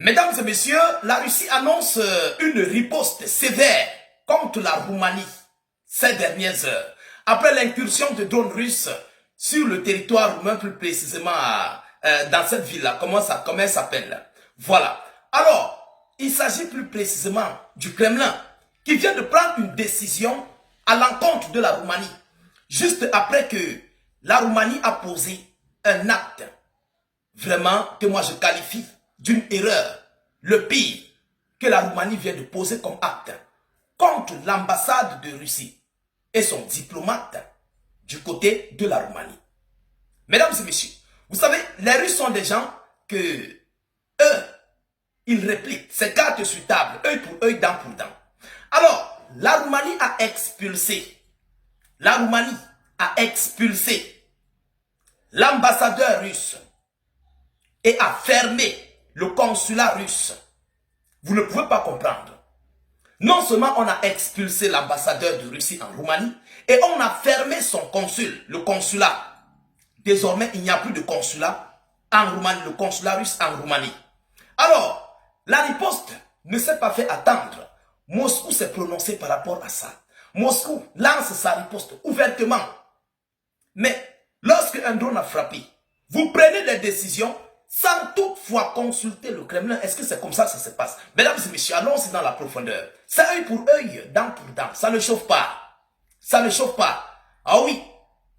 Mesdames et messieurs, la Russie annonce une riposte sévère contre la Roumanie ces dernières heures, après l'incursion de drones russes sur le territoire roumain, plus précisément dans cette ville-là. Comment elle s'appelle? Voilà. Alors, il s'agit plus précisément du Kremlin qui vient de prendre une décision à l'encontre de la Roumanie, juste après que la Roumanie a posé un acte vraiment que moi je qualifie d'une erreur, le pire que la Roumanie vient de poser comme acte contre l'ambassade de Russie et son diplomate du côté de la Roumanie. Mesdames et messieurs, vous savez, les Russes sont des gens que eux, ils répliquent, c'est carte sur table, œil pour œil, dent pour dent. Alors, la Roumanie a expulsé l'ambassadeur russe et a fermé le consulat russe. Vous ne pouvez pas comprendre. Non seulement on a expulsé l'ambassadeur de Russie en Roumanie, et on a fermé son consul, le consulat. Désormais, il n'y a plus de consulat en Roumanie, le consulat russe en Roumanie. Alors, la riposte ne s'est pas fait attendre. Moscou s'est prononcé par rapport à ça. Moscou lance sa riposte ouvertement. Mais lorsque un drone a frappé, vous prenez des décisions sans toutefois consulter le Kremlin. Est-ce que c'est comme ça que ça se passe? Mesdames et messieurs, allons-y dans la profondeur. C'est œil pour œil, dent pour dent. Ça ne chauffe pas. Ça ne chauffe pas. Ah oui,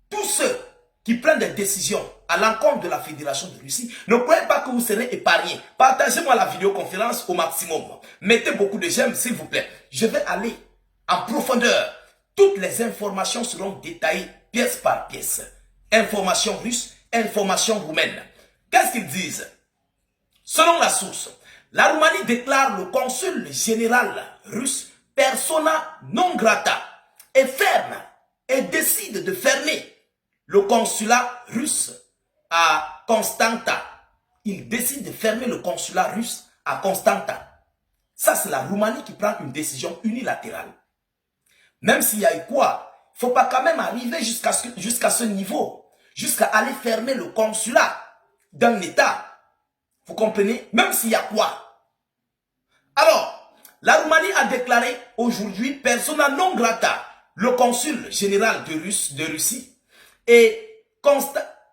tous ceux qui prennent des décisions à l'encontre de la Fédération de Russie, ne croyez pas que vous serez épargnés. Partagez-moi la vidéoconférence au maximum. Mettez beaucoup de j'aime, s'il vous plaît. Je vais aller en profondeur. Toutes les informations seront détaillées pièce par pièce. Informations russes, informations roumaines. Qu'est-ce qu'ils disent? Selon la source, la Roumanie déclare le consul général russe persona non grata et ferme et décide de fermer le consulat russe à Constanta. Il décide de fermer le consulat russe à Constanta. Ça, c'est la Roumanie qui prend une décision unilatérale. Même s'il y a eu quoi, il ne faut pas quand même arriver jusqu'à ce niveau, jusqu'à aller fermer le consulat d'un État. Vous comprenez? Même s'il y a quoi. Alors, la Roumanie a déclaré aujourd'hui persona non grata le consul général de Russie et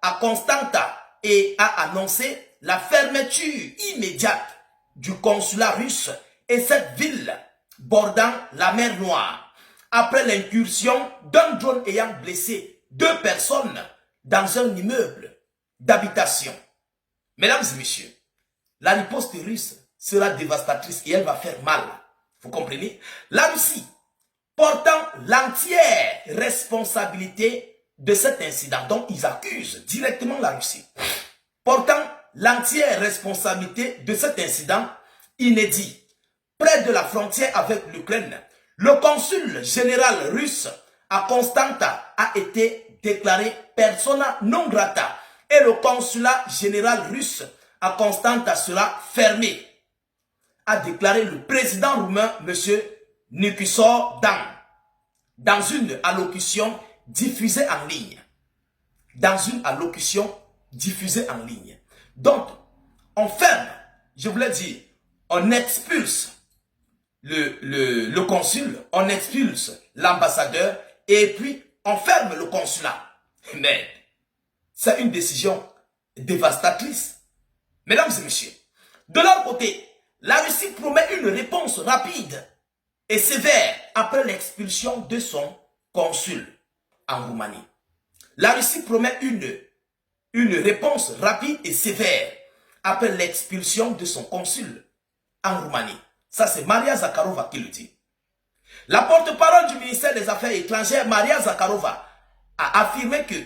à Constanta et a annoncé la fermeture immédiate du consulat russe et cette ville bordant la mer Noire après l'incursion d'un drone ayant blessé 2 personnes dans un immeuble d'habitation. Mesdames et messieurs, la riposte russe sera dévastatrice et elle va faire mal. Vous comprenez? La Russie, portant l'entière responsabilité de cet incident, dont ils accusent directement la Russie, portant l'entière responsabilité de cet incident inédit, près de la frontière avec l'Ukraine, le consul général russe à Constanta a été déclaré persona non grata et le consulat général russe à Constanta sera fermé, a déclaré le président roumain M. Nicolae Dan dans une allocution diffusée en ligne. Donc, on ferme, je voulais dire, on expulse le consul, on expulse l'ambassadeur et puis on ferme le consulat. Mais c'est une décision dévastatrice. Mesdames et messieurs, de leur côté, la Russie promet une réponse rapide et sévère après l'expulsion de son consul en Roumanie. La Russie promet une réponse rapide et sévère après l'expulsion de son consul en Roumanie. Ça, c'est Maria Zakharova qui le dit. La porte-parole du ministère des Affaires étrangères, Maria Zakharova, a affirmé que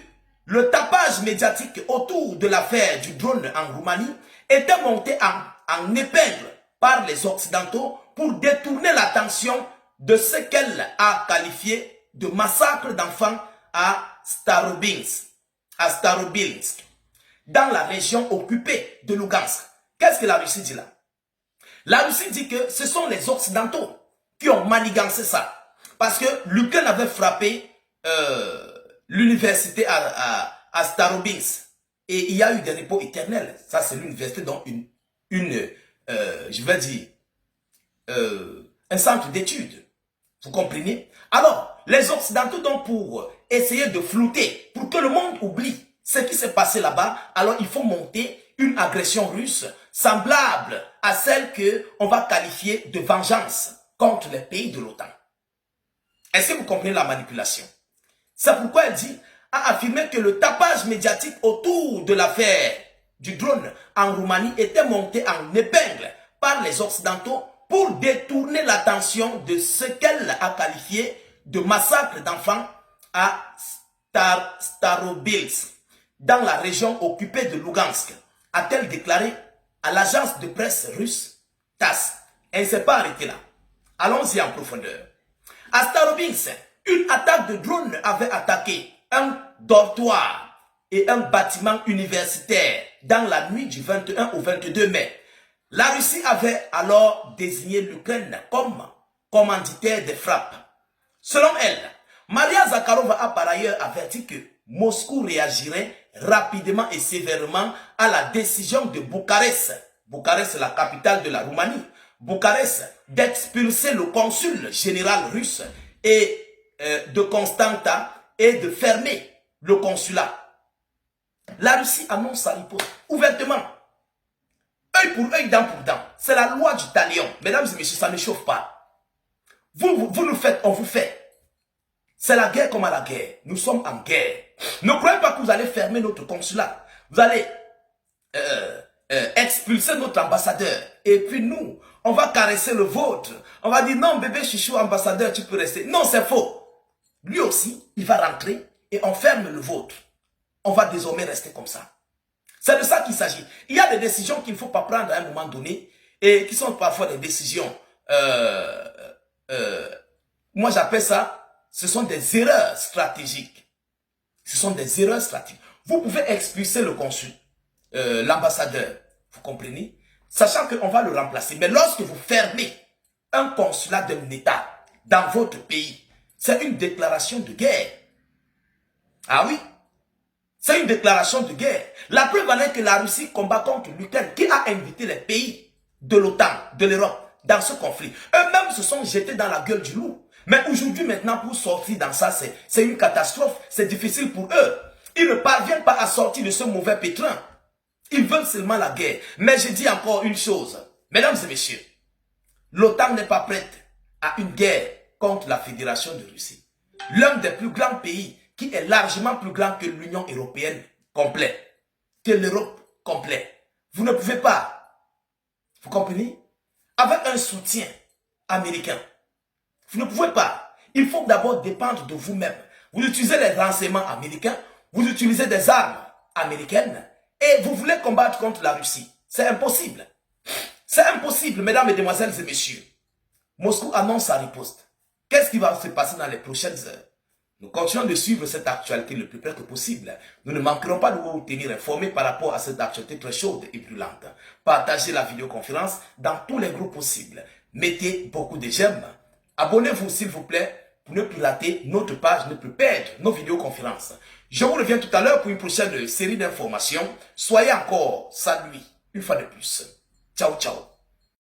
le tapage médiatique autour de l'affaire du drone en Roumanie était monté en épingle par les Occidentaux pour détourner l'attention de ce qu'elle a qualifié de massacre d'enfants à Starobilsk, dans la région occupée de Lugansk. Qu'est-ce que la Russie dit là? La Russie dit que ce sont les Occidentaux qui ont manigancé ça. Parce que l'Ukraine avait frappé l'université à Starobilsk. Et il y a eu des repos éternels. Ça, c'est l'université dont une je vais dire, un centre d'études. Vous comprenez? Alors, les Occidentaux, donc, pour essayer de flouter, pour que le monde oublie ce qui s'est passé là-bas, alors il faut monter une agression russe semblable à celle qu'on va qualifier de vengeance contre les pays de l'OTAN. Est-ce que vous comprenez la manipulation? C'est pourquoi elle dit, a affirmé que le tapage médiatique autour de l'affaire du drone en Roumanie était monté en épingle par les Occidentaux pour détourner l'attention de ce qu'elle a qualifié de massacre d'enfants à Starobilsk, dans la région occupée de Lugansk, a-t-elle déclaré à l'agence de presse russe TASS. Elle ne s'est pas arrêtée là. Allons-y en profondeur. À Starobilsk, une attaque de drone avait attaqué un dortoir et un bâtiment universitaire dans la nuit du 21 au 22 mai. La Russie avait alors désigné l'Ukraine comme commanditaire des frappes. Selon elle, Maria Zakharova a par ailleurs averti que Moscou réagirait rapidement et sévèrement à la décision de Bucarest, Bucarest la capitale de la Roumanie, Bucarest d'expulser le consul général russe et de Constanta et de fermer le consulat. La Russie annonce sa riposte ouvertement. Œil pour œil, dent pour dent. C'est la loi du talion. Mesdames et messieurs, ça ne chauffe pas. Vous nous faites, on vous fait. C'est la guerre comme à la guerre. Nous sommes en guerre. Ne croyez pas que vous allez fermer notre consulat. Vous allez expulser notre ambassadeur. Et puis nous, on va caresser le vôtre. On va dire non bébé chichou ambassadeur, tu peux rester. Non, c'est faux. Lui aussi, il va rentrer et on ferme le vôtre. On va désormais rester comme ça. C'est de ça qu'il s'agit. Il y a des décisions qu'il ne faut pas prendre à un moment donné et qui sont parfois des décisions, moi j'appelle ça, ce sont des erreurs stratégiques. Ce sont des erreurs stratégiques. Vous pouvez expulser le consul, l'ambassadeur, vous comprenez? Sachant qu'on va le remplacer. Mais lorsque vous fermez un consulat d'un État dans votre pays, c'est une déclaration de guerre. Ah oui? C'est une déclaration de guerre. La preuve en est que la Russie combat contre l'Ukraine, qui a invité les pays de l'OTAN, de l'Europe, dans ce conflit. Eux-mêmes se sont jetés dans la gueule du loup. Mais aujourd'hui, maintenant, pour sortir dans ça, c'est une catastrophe. C'est difficile pour eux. Ils ne parviennent pas à sortir de ce mauvais pétrin. Ils veulent seulement la guerre. Mais je dis encore une chose. Mesdames et messieurs, l'OTAN n'est pas prête à une guerre contre la Fédération de Russie. L'un des plus grands pays qui est largement plus grand que l'Union européenne complète, que l'Europe complète. Vous ne pouvez pas, vous comprenez, avec un soutien américain, vous ne pouvez pas. Il faut d'abord dépendre de vous-même. Vous utilisez les renseignements américains, vous utilisez des armes américaines et vous voulez combattre contre la Russie. C'est impossible. C'est impossible, mesdames, mesdemoiselles et messieurs. Moscou annonce sa riposte. Qu'est-ce qui va se passer dans les prochaines heures? Nous continuons de suivre cette actualité le plus près que possible. Nous ne manquerons pas de vous tenir informés par rapport à cette actualité très chaude et brûlante. Partagez la vidéoconférence dans tous les groupes possibles. Mettez beaucoup de j'aime. Abonnez-vous s'il vous plaît pour ne plus rater notre page, ne plus perdre nos vidéoconférences. Je vous reviens tout à l'heure pour une prochaine série d'informations. Soyez encore salués une fois de plus. Ciao, ciao.